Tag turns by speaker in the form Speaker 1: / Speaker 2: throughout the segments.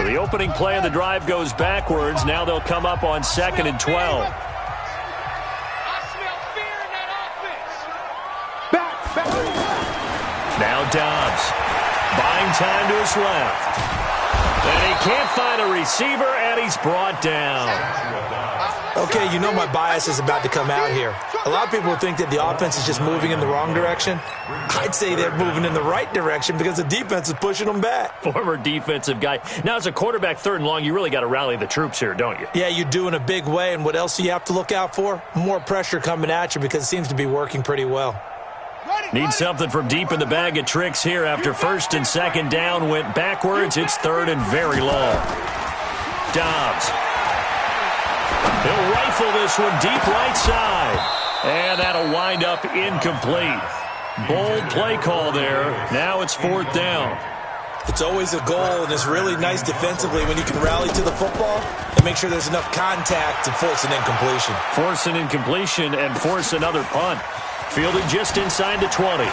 Speaker 1: the opening play of the drive goes backwards. Now they'll come up on 2nd and 12. Now Dobbs, buying time to his left. And he can't find a receiver, and he's brought down.
Speaker 2: Okay, you know my bias is about to come out here. A lot of people think that the offense is just moving in the wrong direction. I'd say they're moving in the right direction because the defense is pushing them back.
Speaker 1: Former defensive guy. Now, as a quarterback, 3rd and long, you really got to rally the troops here, don't you?
Speaker 2: Yeah, you do in a big way, and what else do you have to look out for? More pressure coming at you because it seems to be working pretty well.
Speaker 1: Need something from deep in the bag of tricks here after 1st and 2nd down went backwards. It's 3rd and very long. Dobbs. He'll rifle this one deep right side. And that'll wind up incomplete. Bold play call there. Now it's 4th down.
Speaker 2: It's always a goal, and it's really nice defensively when you can rally to the football and make sure there's enough contact to force an incompletion.
Speaker 1: Force an incompletion and force another punt. Fielded just inside the 20.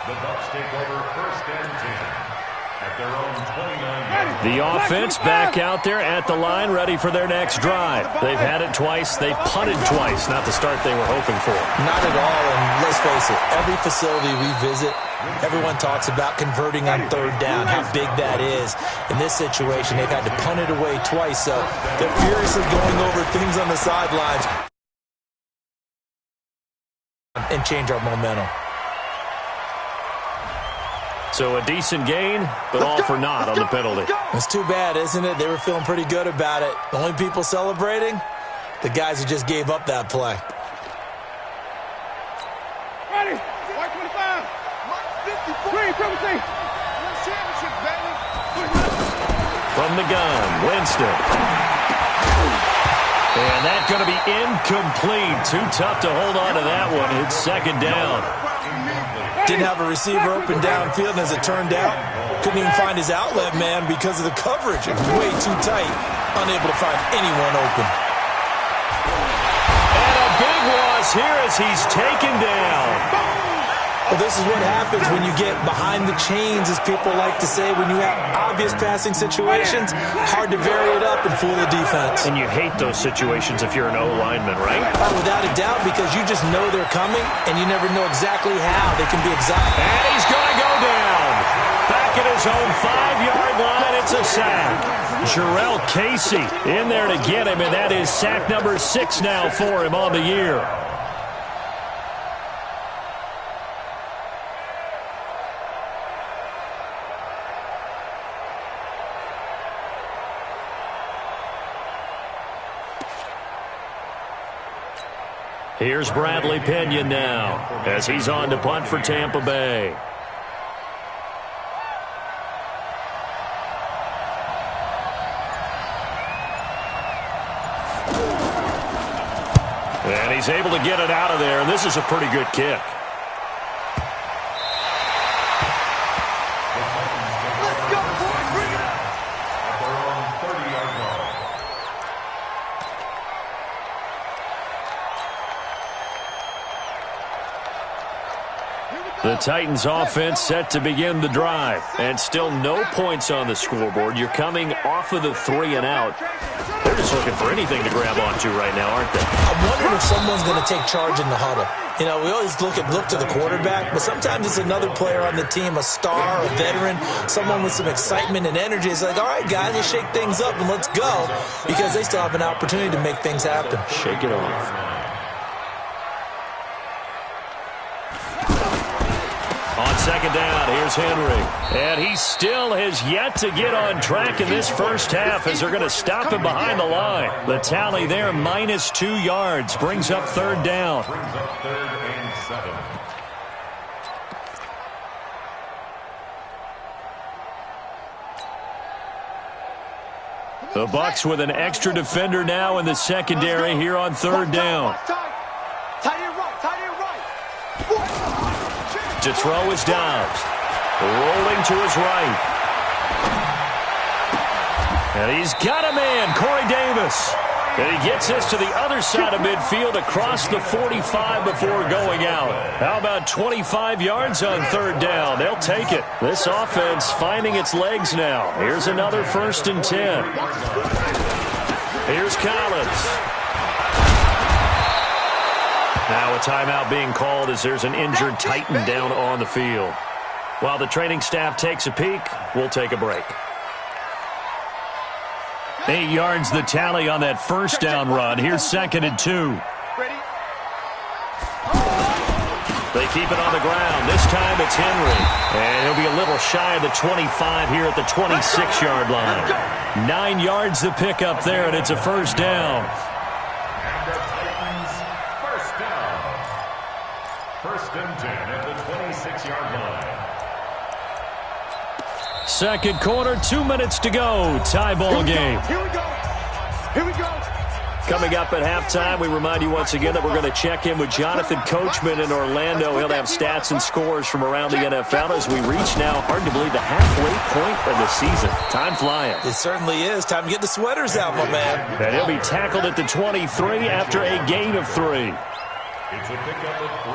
Speaker 3: The Bucs take over 1st and 10 at their own 29.
Speaker 1: The offense back out there at the line, ready for their next drive. They've had it twice. They've punted twice. Not the start they were hoping for.
Speaker 2: Not at all, and let's face it, every facility we visit, everyone talks about converting on 3rd down, how big that is. In this situation, they've had to punt it away twice, so they're furiously going over things on the sidelines and change our momentum.
Speaker 1: So a decent gain, but all for naught on the penalty.
Speaker 2: It's too bad, isn't it? They were feeling pretty good about it. The only people celebrating, the guys who just gave up that play.
Speaker 4: Ready, 125.
Speaker 1: From the gun, Winston. And that's going to be incomplete. Too tough to hold on to that one. It's 2nd down.
Speaker 2: Didn't have a receiver open downfield, and as it turned out, couldn't even find his outlet man because of the coverage. It was way too tight, unable to find anyone open.
Speaker 1: And a big loss here as he's taken down.
Speaker 2: Well, this is what happens when you get behind the chains, as people like to say. When you have obvious passing situations, hard to vary it up and fool the defense.
Speaker 1: And you hate those situations if you're an O-lineman, right?
Speaker 2: Without a doubt, because you just know they're coming, and you never know exactly how they can be exact.
Speaker 1: And he's going to go down. Back at his own 5-yard line, it's a sack. Jarrell Casey in there to get him, and that is sack number 6 now for him on the year. Here's Bradley Pinion now as he's on to punt for Tampa Bay. And he's able to get it out of there, and this is a pretty good kick. The Titans offense set to begin the drive, and still no points on the scoreboard. You're coming off of the 3 and out. They're just looking for anything to grab onto right now, aren't they?
Speaker 2: I'm wondering if someone's going to take charge in the huddle. You know, we always look to the quarterback, but sometimes it's another player on the team, a star, a veteran, someone with some excitement and energy. It's like, all right, guys, let's shake things up and let's go, because they still have an opportunity to make things happen.
Speaker 1: Shake it off. On 2nd down, here's Henry. And he still has yet to get on track in this first half as they're going to stop him behind the line. The tally there, minus 2 yards, brings up 3rd down.
Speaker 3: Brings up 3rd and 7.
Speaker 1: The Bucs with an extra defender now in the secondary here on 3rd down. To throw is Dobbs. Rolling to his right. And he's got a man, Corey Davis. And he gets this to the other side of midfield across the 45 before going out. How about 25 yards on third down? They'll take it. This offense finding its legs now. Here's another 1st and 10. Here's Collins. Now a timeout being called as there's an injured Titan down on the field. While the training staff takes a peek, we'll take a break. 8 yards the tally on that first down run. Here's 2nd and 2. They keep it on the ground. This time it's Henry. And he'll be a little shy of the 25 here at the 26-yard line. 9 yards the pick up there, and it's a 1st down.
Speaker 3: And the Titans first down. 1st and 10 at the 26-yard line.
Speaker 1: Second quarter, 2 minutes to go. Tie ball game.
Speaker 4: Here we go. Here we go.
Speaker 1: Coming up at halftime, we remind you once again that we're going to check in with Jonathan Coachman in Orlando. He'll have stats and scores from around the NFL as we reach now, hard to believe, the halfway point of the season. Time flying.
Speaker 2: It certainly is. Time to get the sweaters out, my man.
Speaker 1: And he'll be tackled at the 23 after a gain of 3.
Speaker 3: It's a pickup of 3.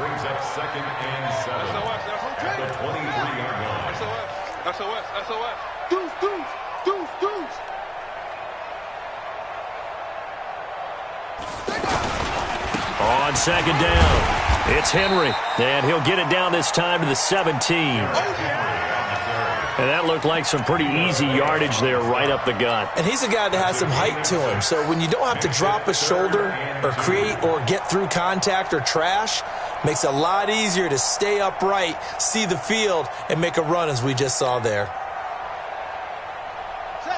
Speaker 3: Brings up 2nd and 7 at the 23-yard line.
Speaker 4: SOS. Deuce.
Speaker 1: On 2nd down, it's Henry. And he'll get it down this time to the 17. And that looked like some pretty easy yardage there right up the gut.
Speaker 2: And he's a guy that has some height to him. So when you don't have to drop a shoulder or create or get through contact or trash, makes it a lot easier to stay upright, see the field, and make a run as we just saw there.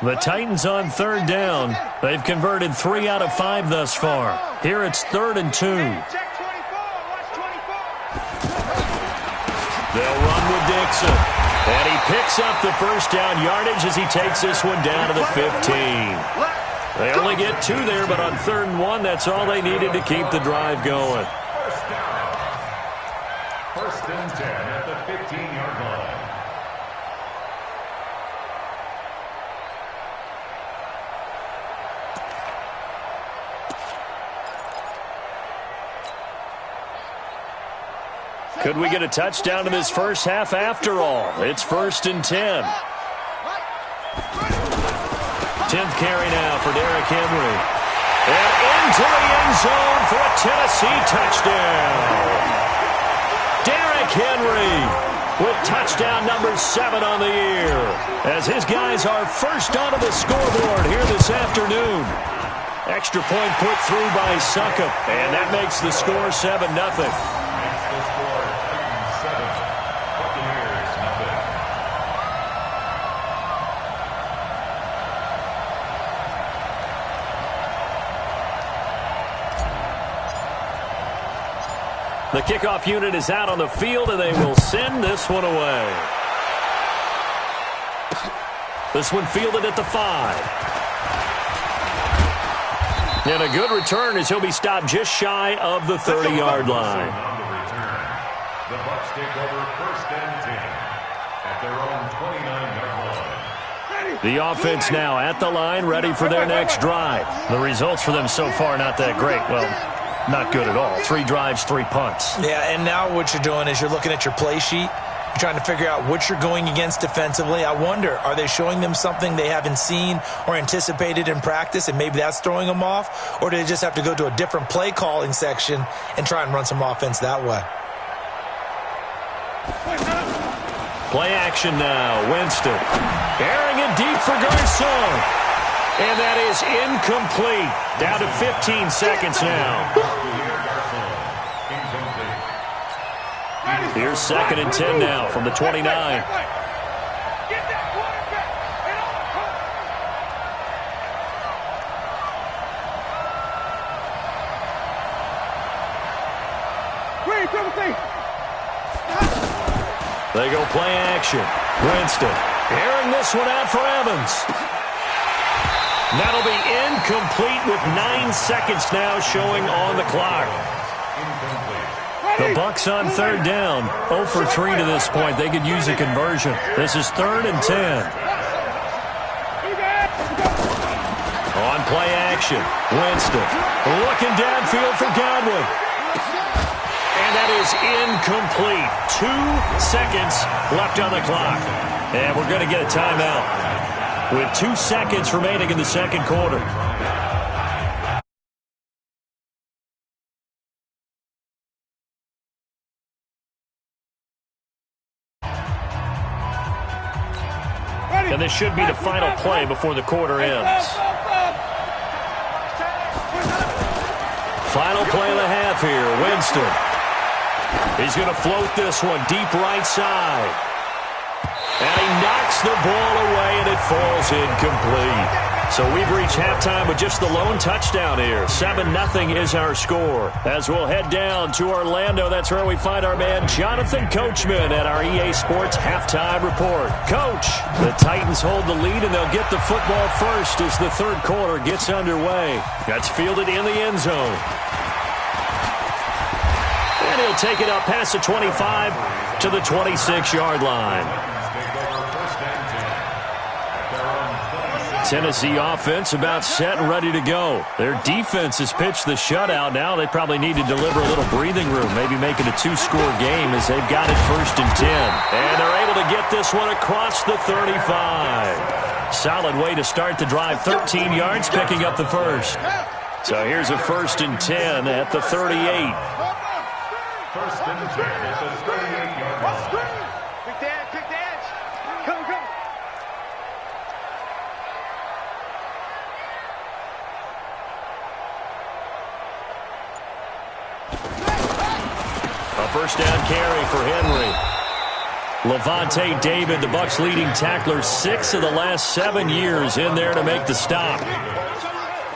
Speaker 1: The Titans on 3rd down. They've converted 3 out of 5 thus far. Here it's 3rd and 2. They'll run with Dixon. And he picks up the 1st down yardage as he takes this one down to the 15. They only get 2 there, but on 3rd and 1, that's all they needed to keep the drive going.
Speaker 3: 1st and 10 at the 15-yard line.
Speaker 1: Could we get a touchdown in this first half after all? It's 1st and 10. 10th carry now for Derrick Henry. And into the end zone for a Tennessee touchdown. Derrick Henry with touchdown number 7 on the year, as his guys are first onto the scoreboard here this afternoon. Extra point put through by Succop, and that makes the score 7-0. The kickoff unit is out on the field, and they will send this one away. This one fielded at the 5. And a good return as he'll be stopped just shy of the 30-yard line.
Speaker 3: The Bucs take over 1st and 10 at their own 29-yard line.
Speaker 1: The offense now at the line, ready for their next drive. The results for them so far not that great. Well, not good at all. 3 drives, 3 punts.
Speaker 2: Yeah, and now what you're doing is you're looking at your play sheet. You're trying to figure out what you're going against defensively. I wonder, are they showing them something they haven't seen or anticipated in practice, and maybe that's throwing them off? Or do they just have to go to a different play calling section and try and run some offense that way?
Speaker 1: Play action now. Winston. Airing it deep for Garcon. And that is incomplete. Down to 15 seconds now. Here's 2nd and 10 now from the 29. They go play action. Winston airing this one out for Evans. That'll be incomplete with 9 seconds now showing on the clock. The Bucs on 3rd down. 0 for 3 to this point. They could use a conversion. This is 3rd and 10. On play action. Winston looking downfield for Godwin. And that is incomplete. 2 seconds left on the clock. And we're going to get a timeout with 2 seconds remaining in the second quarter. And this should be the final play before the quarter ends. Final play of the half here. Winston. He's going to float this one deep right side. And he knocks the ball away, and it falls incomplete. So we've reached halftime with just the lone touchdown here. 7-0 is our score. As we'll head down to Orlando, that's where we find our man Jonathan Coachman at our EA Sports Halftime Report. Coach, the Titans hold the lead, and they'll get the football first as the third quarter gets underway. That's fielded in the end zone. And he'll take it up past the 25 to the 26-yard line. Tennessee offense about set and ready to go. Their defense has pitched the shutout. Now they probably need to deliver a little breathing room, maybe make it a 2-score game as they've got it 1st and 10. And they're able to get this one across the 35. Solid way to start the drive. 13 yards, picking up the first. So here's a 1st and 10 at the 38.
Speaker 3: 1st and 10 at the 38-yard line.
Speaker 4: Quick dance. Come.
Speaker 1: A 1st down carry for Henry. Levante David, the Bucs' leading tackler, 6 of the last 7 years in there to make the stop.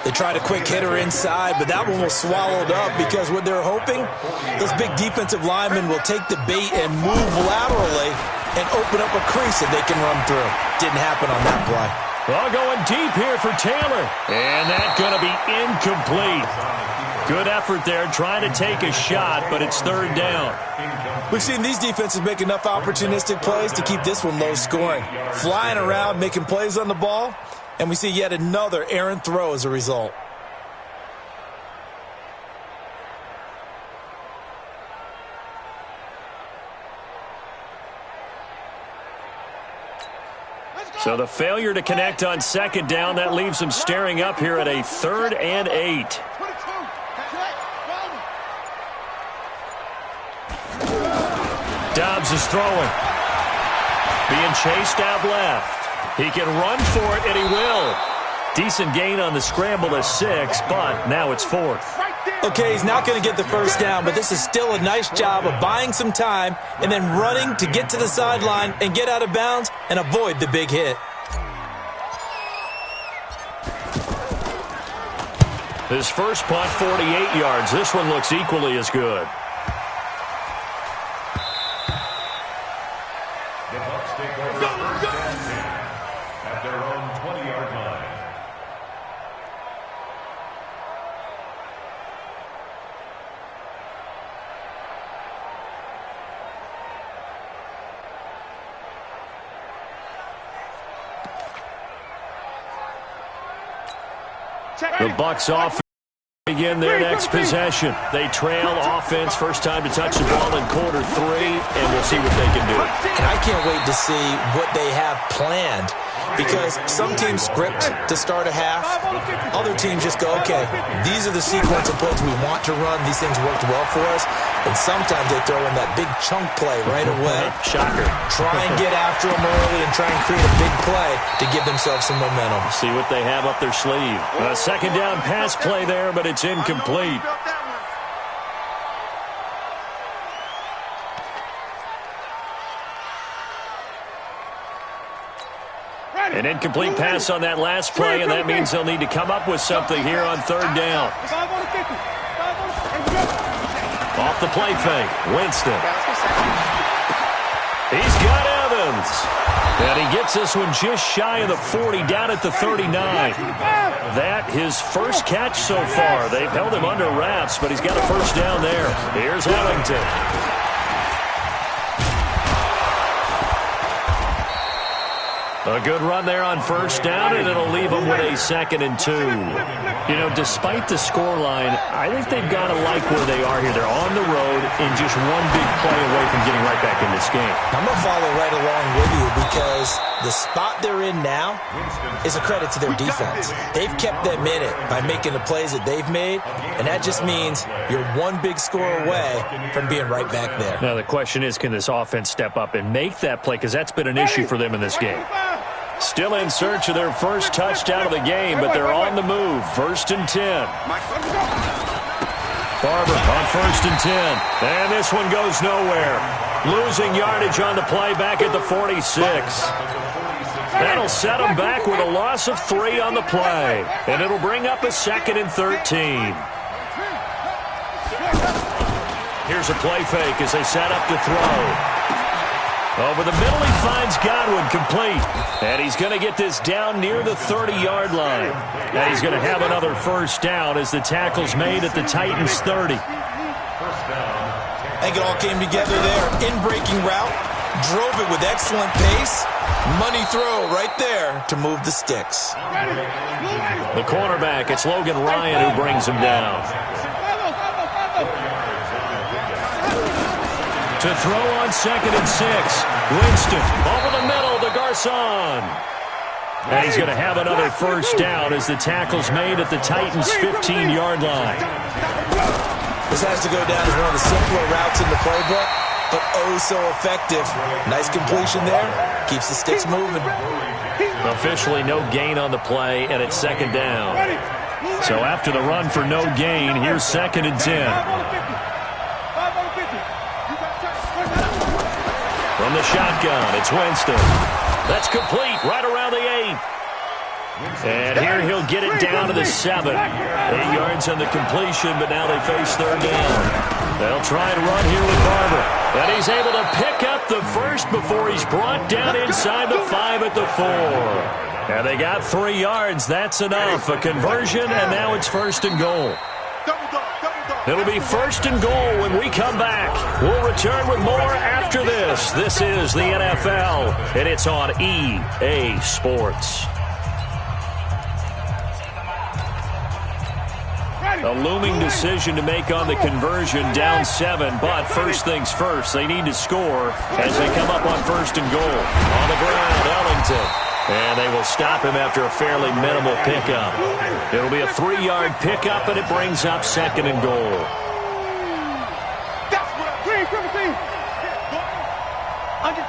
Speaker 2: They tried a quick hitter inside, but that one was swallowed up because what they're hoping, those big defensive linemen will take the bait and move laterally and open up a crease that they can run through. Didn't happen on that play.
Speaker 1: Well, going deep here for Taylor. And that's going to be incomplete. Good effort there, trying to take a shot, but it's 3rd down.
Speaker 2: We've seen these defenses make enough opportunistic plays to keep this one low scoring. Flying around, making plays on the ball, and we see yet another errant throw as a result.
Speaker 1: So the failure to connect on 2nd down, that leaves them staring up here at a 3rd and 8. Dobbs is throwing. Being chased out left. He can run for it, and he will. Decent gain on the scramble to 6, but now it's 4th.
Speaker 2: Okay, he's not going to get the 1st down, but this is still a nice job of buying some time and then running to get to the sideline and get out of bounds and avoid the big hit.
Speaker 1: His first punt, 48 yards. This one looks equally as good.
Speaker 3: The Bucs take over 1st and 10 at their own 20-yard line.
Speaker 1: The Bucs offense begin their next possession. They trail offense, first time to touch the ball in quarter 3, and we'll see what they can do.
Speaker 2: And I can't wait to see what they have planned, because some teams script to start a half. Other teams just go, okay, these are the sequence of plays we want to run. These things worked well for us. And sometimes they throw in that big chunk play right away.
Speaker 1: Shocker.
Speaker 2: Try and get after them early and try and create a big play to give themselves some momentum.
Speaker 1: See what they have up their sleeve. A 2nd down pass play there, but it's incomplete. An incomplete pass on that last play, and that means they'll need to come up with something here on 3rd down. Off the play fake, Winston. He's got Evans. And he gets this one just shy of the 40, down at the 39. That his first catch so far. They've held him under wraps, but he's got a 1st down there. Here's Ellington. A good run there on first down, and it'll leave them with a 2nd and 2. You know, despite the scoreline, I think they've got to like where they are here. They're on the road and just one big play away from getting right back in this game.
Speaker 2: I'm going to follow right along with you because the spot they're in now is a credit to their defense. They've kept them in it by making the plays that they've made, and that just means you're one big score away from being right back there.
Speaker 1: Now, the question is, can this offense step up and make that play? Because that's been an issue for them in this game. Still in search of their first touchdown of the game, but they're on the move. 1st and 10. Barber on 1st and 10. And this one goes nowhere. Losing yardage on the play back at the 46. That'll set them back with a loss of 3 on the play. And it'll bring up a 2nd and 13. Here's a play fake as they set up to throw. Over the middle, he finds Godwin complete. And he's going to get this down near the 30-yard line. And he's going to have another first down as the tackle's made at the Titans' 30.
Speaker 2: I think it all came together there. In-breaking route, drove it with excellent pace. Money throw right there to move the sticks.
Speaker 1: The cornerback, it's Logan Ryan who brings him down. To throw on 2nd and 6. Winston over the middle to Garcon. And he's going to have another first down as the tackle's made at the Titans' 15-yard line.
Speaker 2: This has to go down as one of the simpler routes in the playbook, but oh so effective. Nice completion there. Keeps the sticks moving.
Speaker 1: Officially no gain on the play, and it's 2nd down. So after the run for no gain, here's 2nd and 10. From the shotgun, it's Winston. That's complete right around the 8. And here he'll get it down to the 7. 8 yards on the completion, but now they face 3rd down. They'll try and run here with Barber. And he's able to pick up the first before he's brought down inside the 5 at the 4. And they got 3 yards. That's enough. A conversion, and now it's 1st and goal. It'll be 1st and goal when we come back. We'll return with more after this. This is the NFL, and it's on EA Sports. A looming decision to make on the conversion, down 7, but first things first, they need to score as they come up on 1st and goal. On the ground, Ellington. And they will stop him after a fairly minimal pickup. It'll be a 3-yard pickup, and it brings up 2nd and goal.
Speaker 4: That's what I'm saying. Under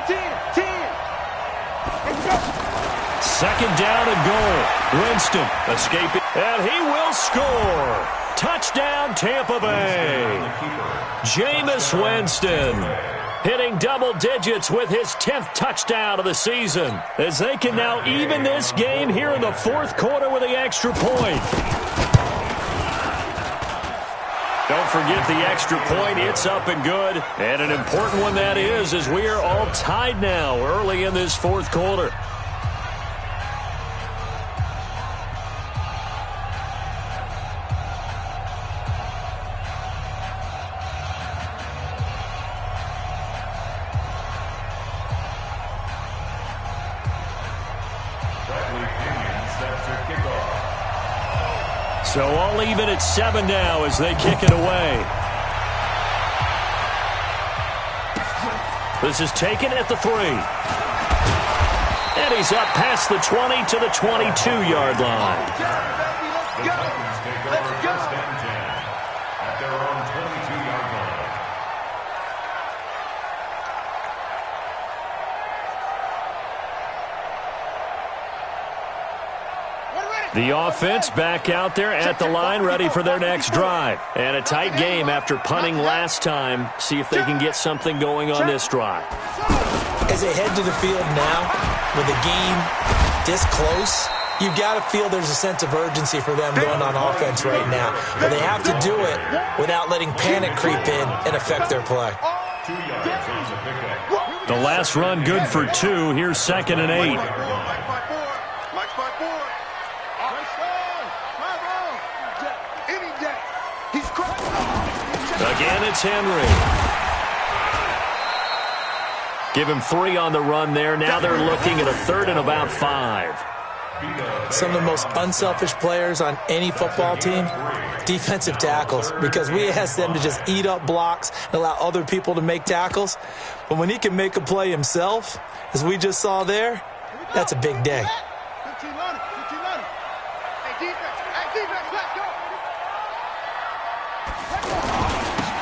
Speaker 4: 10. 10. Let's go.
Speaker 1: 2nd down and goal. Winston escaping, and he will score. Touchdown, Tampa Bay. Jameis Winston hitting double digits with his 10th touchdown of the season as they can now even this game here in the 4th quarter with the extra point. Don't forget the extra point. It's up and good. And an important one that is, as we are all tied now early in this 4th quarter. So all even at 7 now as they kick it away. This is taken at the 3. And he's up past the 20 to the 22-yard line.
Speaker 3: Let's go. At their own 22-yard line.
Speaker 1: The offense back out there at the line, ready for their next drive. And a tight game after punting last time. See if they can get something going on this drive.
Speaker 2: As they head to the field now, with the game this close, you got to feel there's a sense of urgency for them going on offense right now. But they have to do it without letting panic creep in and affect their play.
Speaker 1: The last run good for 2. Here's 2nd and 8. Again, it's Henry. Give him 3 on the run there. Now they're looking at a 3rd and about 5.
Speaker 2: Some of the most unselfish players on any football team, defensive tackles, because we ask them to just eat up blocks and allow other people to make tackles. But when he can make a play himself, as we just saw there, that's a big day.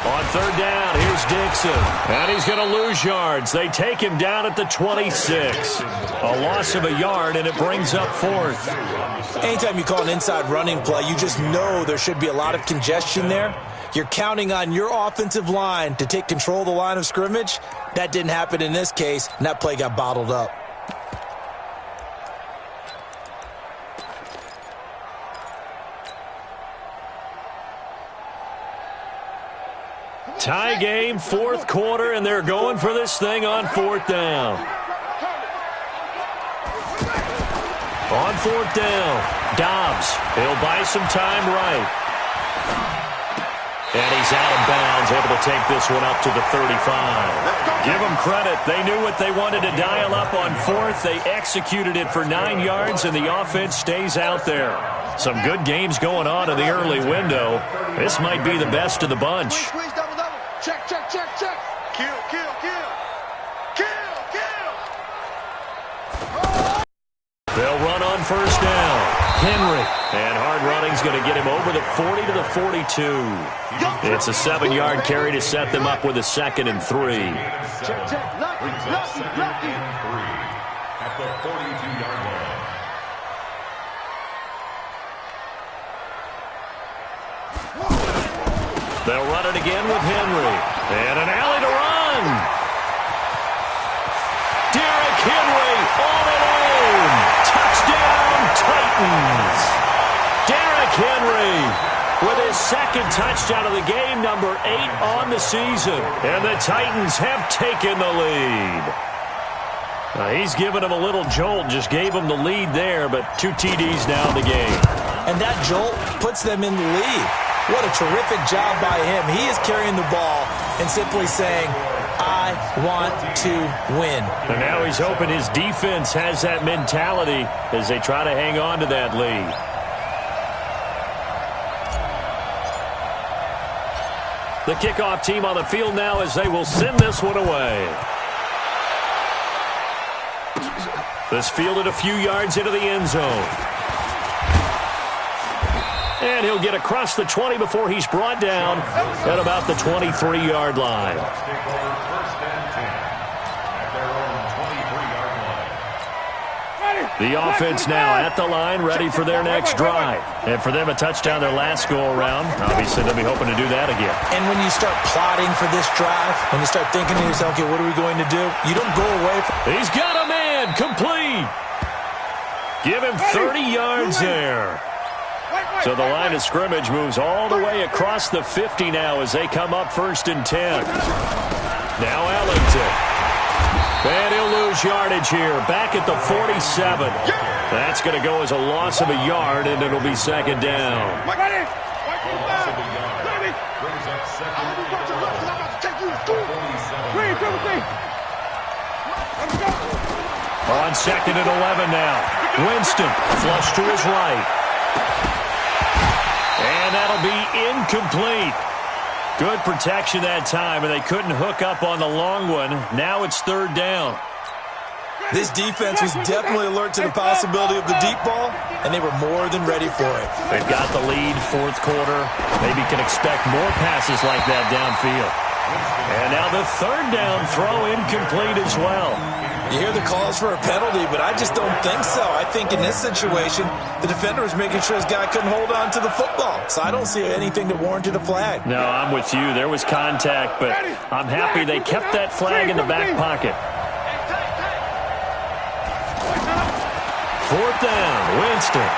Speaker 1: On 3rd down, here's Dixon. And he's going to lose yards. They take him down at the 26. A loss of a yard, and it brings up 4th.
Speaker 2: Anytime you call an inside running play, you just know there should be a lot of congestion there. You're counting on your offensive line to take control of the line of scrimmage. That didn't happen in this case, and that play got bottled up.
Speaker 1: Tie game, 4th quarter, and they're going for this thing on 4th down. On 4th down, Dobbs. He'll buy some time right. And he's out of bounds, able to take this one up to the 35. Give them credit. They knew what they wanted to dial up on 4th. They executed it for 9 yards, and the offense stays out there. Some good games going on in the early window. This might be the best of the bunch.
Speaker 4: Check, check, check, check. Kill, kill, kill. Kill, kill.
Speaker 1: They'll run on 1st down. Henry. And hard running's going to get him over the 40 to the 42. It's a 7-yard carry to set them up with a 2nd and 3.
Speaker 4: Check, check. Lucky, lucky, lucky.
Speaker 3: At the 42-yard line.
Speaker 1: They'll run it again with Henry. And an alley to run. Derrick Henry all alone. Touchdown, Titans. Derrick Henry with his 2nd touchdown of the game, number 8 on the season. And the Titans have taken the lead. He's given him a little jolt, just gave him the lead there, but 2 TDs now in the game.
Speaker 2: And that jolt puts them in the lead. What a terrific job by him. He is carrying the ball and simply saying, I want to win.
Speaker 1: And now he's hoping his defense has that mentality as they try to hang on to that lead. The kickoff team on the field now as they will send this one away. This fielded a few yards into the end zone. And he'll get across the 20 before he's brought down at about the 23-yard line. The offense now at the line, ready for their next drive. And for them, a touchdown their last go-around. Obviously, they'll be hoping to do that again.
Speaker 2: And when you start plotting for this drive, when you start thinking to yourself, okay, what are we going to do? You don't go away from...
Speaker 1: He's got a man, complete. Give him 30 yards there. So the line of scrimmage moves all the way across the 50 now as they come up 1st and 10. Now Ellington. And he'll lose yardage here, back at the 47. That's going to go as a loss of a yard, and it'll be 2nd down. On 2nd and 11 now. Winston, flush to his right. And that'll be incomplete. Good protection that time, and they couldn't hook up on the long one. Now it's 3rd down.
Speaker 2: This defense was definitely alert to the possibility of the deep ball, and they were more than ready for it.
Speaker 1: They've got the lead, 4th quarter. Maybe can expect more passes like that downfield. And now the 3rd down throw incomplete as well.
Speaker 2: You hear the calls for a penalty, but I just don't think so. I think in this situation, the defender was making sure his guy couldn't hold on to the football. So I don't see anything that warranted a flag.
Speaker 1: No, I'm with you. There was contact, but I'm happy they kept that flag in the back pocket. 4th down, Winston.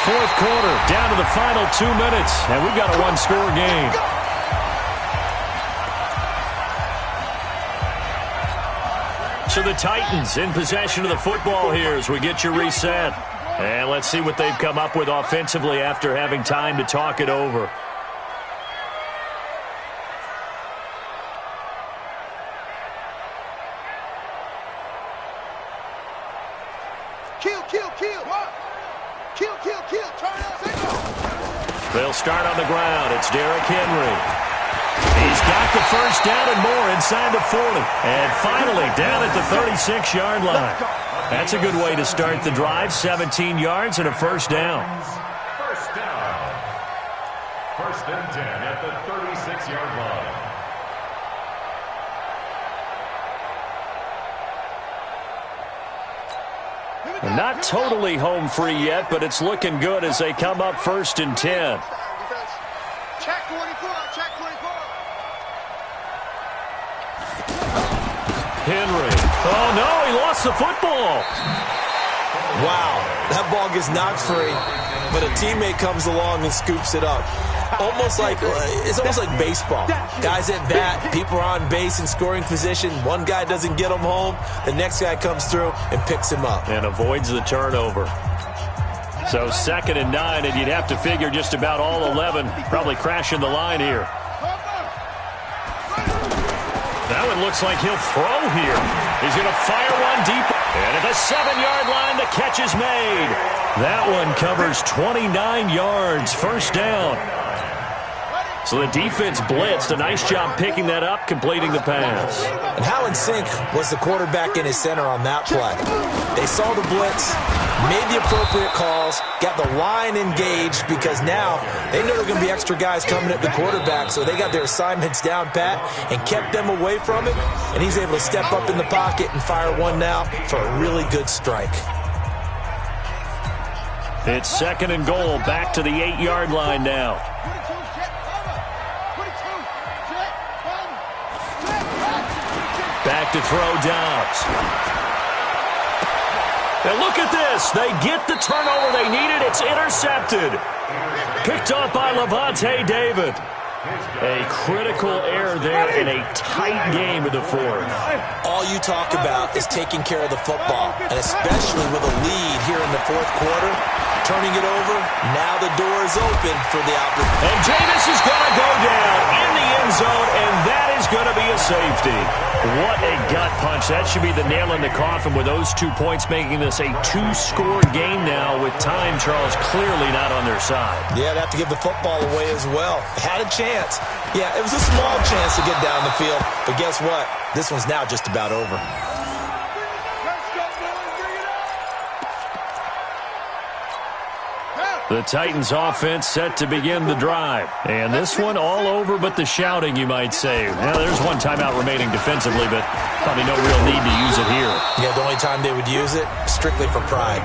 Speaker 1: 4th quarter, down to the final 2 minutes, and we've got a 1-score game. So the Titans in possession of the football here as we get you reset. And let's see what they've come up with offensively after having time to talk it over. They'll start on the ground. It's Derrick Henry. He's got the first down and more inside the 40. And finally down at the 36-yard line. That's a good way to start the drive. 17 yards and a first down.
Speaker 3: First down. First and 10 at the 36-yard line.
Speaker 1: Not totally home free yet, but it's looking good as they come up first and 10.
Speaker 4: Check 24, check 24.
Speaker 1: Henry. Oh, no, he lost the football.
Speaker 2: Wow, that ball gets knocked free, but a teammate comes along and scoops it up. It's almost like baseball. Guys at bat, people are on base in scoring position. One guy doesn't get him home. The next guy comes through and picks him up.
Speaker 1: And avoids the turnover. So 2nd and 9, and you'd have to figure just about all 11 probably crashing the line here. That one looks like he'll throw here. He's going to fire one deep. And at the 7-yard line, the catch is made. That one covers 29 yards. First down. So the defense blitzed. A nice job picking that up, completing the pass.
Speaker 2: And how in sync was the quarterback in his center on that play? They saw the blitz, made the appropriate calls, got the line engaged because now they know there are going to be extra guys coming at the quarterback, so they got their assignments down pat and kept them away from it, and he's able to step up in the pocket and fire one now for a really good strike.
Speaker 1: It's 2nd and goal, back to the 8-yard line now. Back to throw Dobbs. And look at this. They get the turnover they needed. It's intercepted. Picked off by Levante David. A critical error there in a tight game in the 4th.
Speaker 2: All you talk about is taking care of the football, and especially with a lead here in the 4th quarter, turning it over, now the door is open for the opportunity.
Speaker 1: And Jameis is going to go down in the end zone, and that is going to be a safety. What a gut punch. That should be the nail in the coffin with those 2 points, making this a 2-score game now with time, Charles, clearly not on their side.
Speaker 2: Yeah, they have to give the football away as well. Had a chance. Yeah, it was a small chance to get down the field, but guess what? This one's now just about over.
Speaker 1: The Titans offense set to begin the drive. And this one all over but the shouting, you might say. Now, there's one timeout remaining defensively, but probably no real need to use it here.
Speaker 2: Yeah, the only time they would use it, strictly for pride.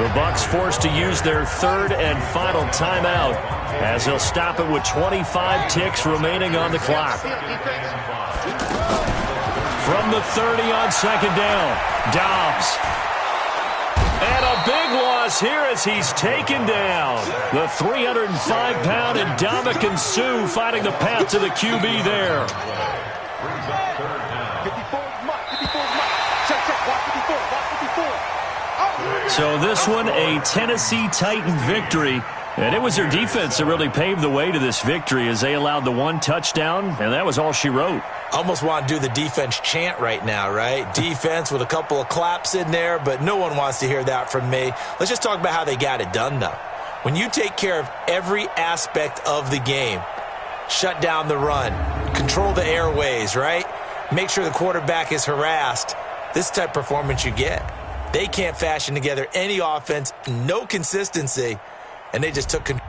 Speaker 1: The Bucs forced to use their 3rd and final timeout as they'll stop it with 25 ticks remaining on the clock. From the 30 on 2nd down, Dobbs. And a big loss here as he's taken down. The 305-pound Ndamukong Suh fighting the path to the QB there. So this one, a Tennessee Titan victory. And it was their defense that really paved the way to this victory as they allowed the 1 touchdown, and that was all she wrote.
Speaker 2: Almost want to do the defense chant right now, right? Defense with a couple of claps in there, but no one wants to hear that from me. Let's just talk about how they got it done, though. When you take care of every aspect of the game, shut down the run, control the airways, right? Make sure the quarterback is harassed. This type of performance you get. They can't fashion together any offense, no consistency, and they just took control.